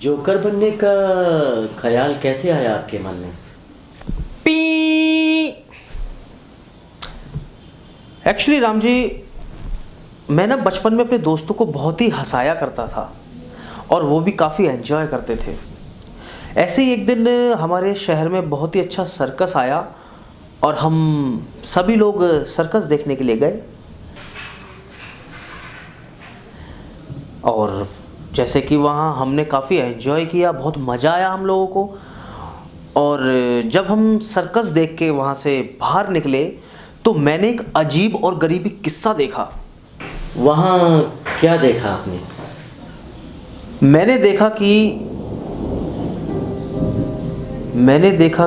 Joker बनने का ख्याल कैसे आया आपके मन में? एक्चुअली राम जी, मैं ना बचपन में अपने दोस्तों को बहुत ही हंसाया करता था और वो भी काफ़ी एंजॉय करते थे। ऐसे ही एक दिन हमारे शहर में बहुत ही अच्छा सर्कस आया और हम सभी लोग सर्कस देखने के लिए गए। और जैसे कि वहाँ हमने काफ़ी एंजॉय किया, बहुत मज़ा आया हम लोगों को। और जब हम सर्कस देख के वहाँ से बाहर निकले तो मैंने एक अजीब और गरीबी किस्सा देखा। वहाँ क्या देखा आपने? मैंने देखा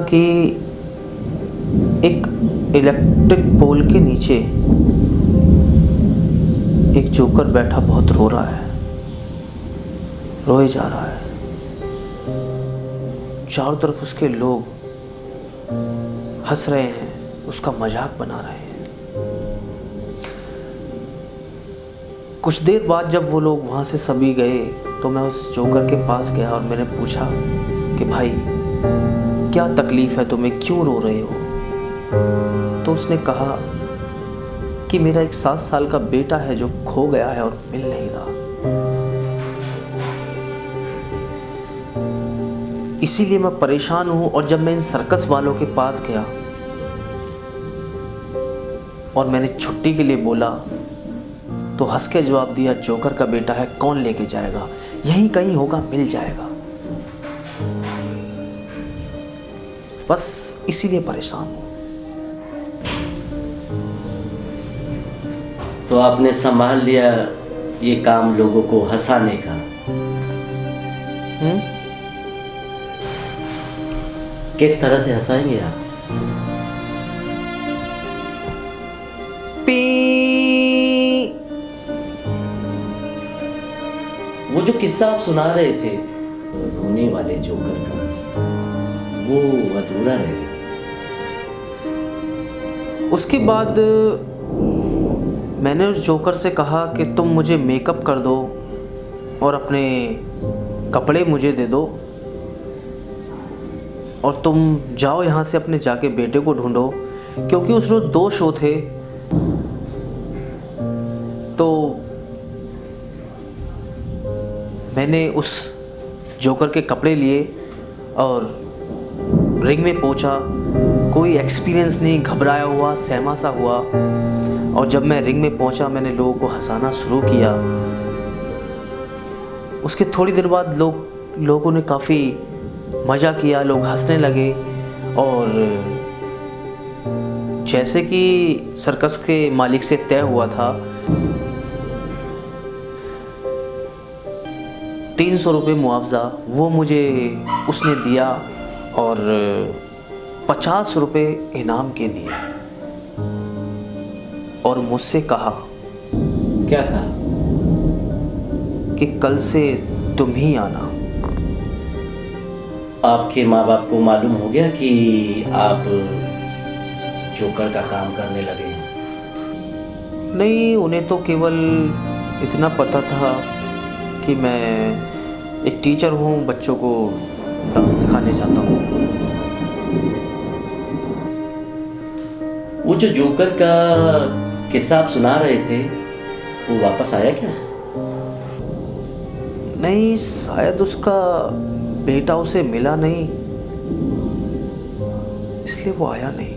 कि एक इलेक्ट्रिक पोल के नीचे एक जोकर बैठा बहुत रो रहा है, रोए जा रहा है। चारों तरफ उसके लोग हंस रहे हैं, उसका मजाक बना रहे हैं। कुछ देर बाद जब वो लोग वहाँ से सभी गए तो मैं उस जोकर के पास गया और मैंने पूछा कि भाई क्या तकलीफ़ है तुम्हें, क्यों रो रहे हो? तो उसने कहा कि मेरा एक 7 साल का बेटा है जो खो गया है और मिल नहीं रहा, इसीलिए मैं परेशान हूँ। और जब मैं इन सर्कस वालों के पास गया और मैंने छुट्टी के लिए बोला तो हंस के जवाब दिया, जोकर का बेटा है, कौन लेके जाएगा, यहीं कहीं होगा, मिल जाएगा। बस इसीलिए परेशान हूँ। तो आपने संभाल लिया ये काम लोगों को हंसाने का। किस तरह से हंसाएंगे आप? वो जो किस्सा आप सुना रहे थे रोने वाले जोकर का, वो अधूरा रह गया। उसके बाद मैंने उस जोकर से कहा कि तुम मुझे मेकअप कर दो और अपने कपड़े मुझे दे दो और तुम जाओ यहाँ से, अपने जाके बेटे को ढूंढो, क्योंकि उस रोज़ 2 शो थे। तो मैंने उस जोकर के कपड़े लिए और रिंग में पहुंचा। कोई एक्सपीरियंस नहीं, घबराया हुआ, सहमा सा हुआ। और जब मैं रिंग में पहुंचा मैंने लोगों को हंसाना शुरू किया। उसके थोड़ी देर बाद लोगों ने काफ़ी मज़ा किया, लोग हंसने लगे। और जैसे कि सर्कस के मालिक से तय हुआ था, 300 रुपये मुआवजा वो मुझे उसने दिया और 50 रुपये इनाम के दिए। और मुझसे कहा, क्या कहा? कि कल से तुम ही आना। आपके माँ बाप को मालूम हो गया कि आप जोकर का काम करने लगे हैं? नहीं, उन्हें तो केवल इतना पता था कि मैं एक टीचर हूँ, बच्चों को डांस सिखाने जाता हूँ। वो जो जोकर का किस्सा आप सुना रहे थे वो वापस आया क्या? नहीं, शायद उसका बेटा उसे मिला नहीं, इसलिए वो आया नहीं।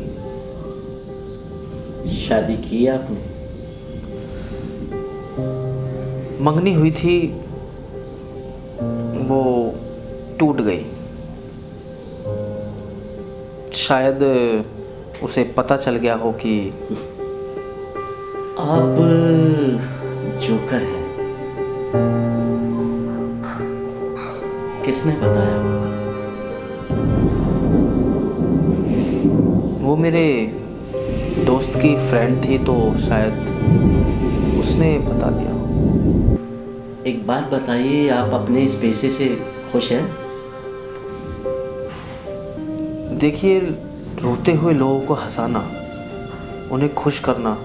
शादी की आपने? मंगनी हुई थी, वो टूट गई। शायद उसे पता चल गया हो कि आप जोकर हैं। किसने बताया होगा? वो मेरे दोस्त की फ्रेंड थी तो शायद उसने बता दिया। एक बात बताइए, आप अपने इस पेशे से खुश हैं? देखिए, रोते हुए लोगों को हंसाना, उन्हें खुश करना,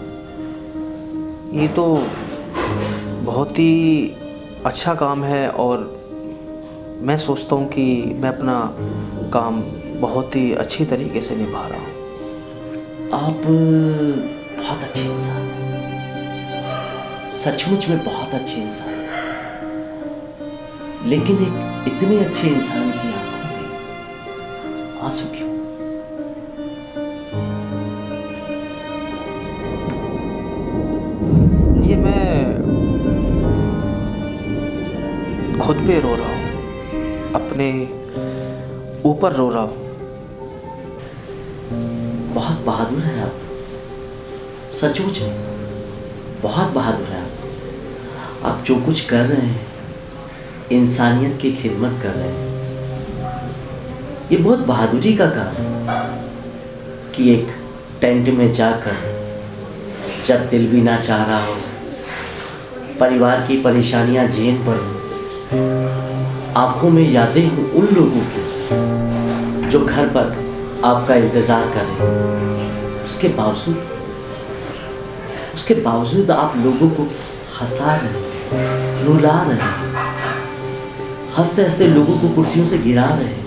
ये तो बहुत ही अच्छा काम है और मैं सोचता हूँ कि मैं अपना काम बहुत ही अच्छी तरीके से निभा रहा हूँ। आप बहुत अच्छे इंसान हैं, सचमुच में बहुत अच्छे इंसान हैं। लेकिन एक इतने अच्छे इंसान की आंखों में आंसू क्यों? ये मैं खुद पे रो रहा हूँ, अपने ऊपर रो रहा हूँ। बहुत बहादुर हैं आप, सचमुच में बहुत बहादुर हैं आप जो कुछ कर रहे हैं, इंसानियत की खिदमत कर रहे हैं। ये बहुत बहादुरी का काम है कि एक टेंट में जाकर, जब दिल भी ना चाह रहा हो, परिवार की परेशानियां झेल पर हो, आंखों में यादें हो उन लोगों की जो घर पर आपका इंतज़ार कर रहे हैं, उसके बावजूद आप लोगों को हंसा रहे हैं, रुला रहे हैं, हंसते हंसते लोगों को कुर्सियों से गिरा रहे हैं।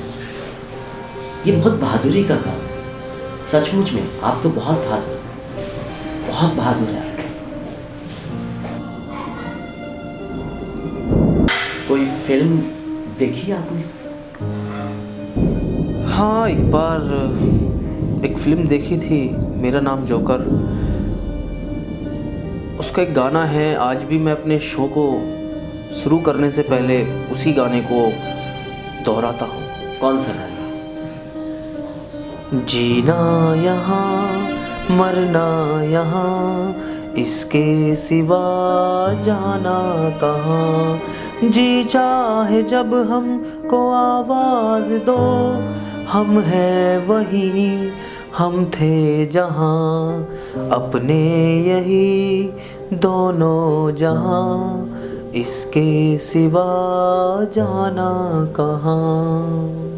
ये बहुत बहादुरी का काम है। सचमुच में आप तो बहुत बहादुर हैं। कोई फिल्म देखी आपने? हाँ, एक बार एक फिल्म देखी थी, मेरा नाम जोकर। उसका एक गाना है, आज भी मैं अपने शो को शुरू करने से पहले उसी गाने को दोहराता हूँ। कौन सा गाना? जीना यहाँ, मरना यहाँ, इसके सिवा जाना कहाँ। जी चाहे जब हमको आवाज़ दो, हम हैं वही, हम थे जहाँ, अपने यही दोनों जहाँ, इसके सिवा जाना कहाँ।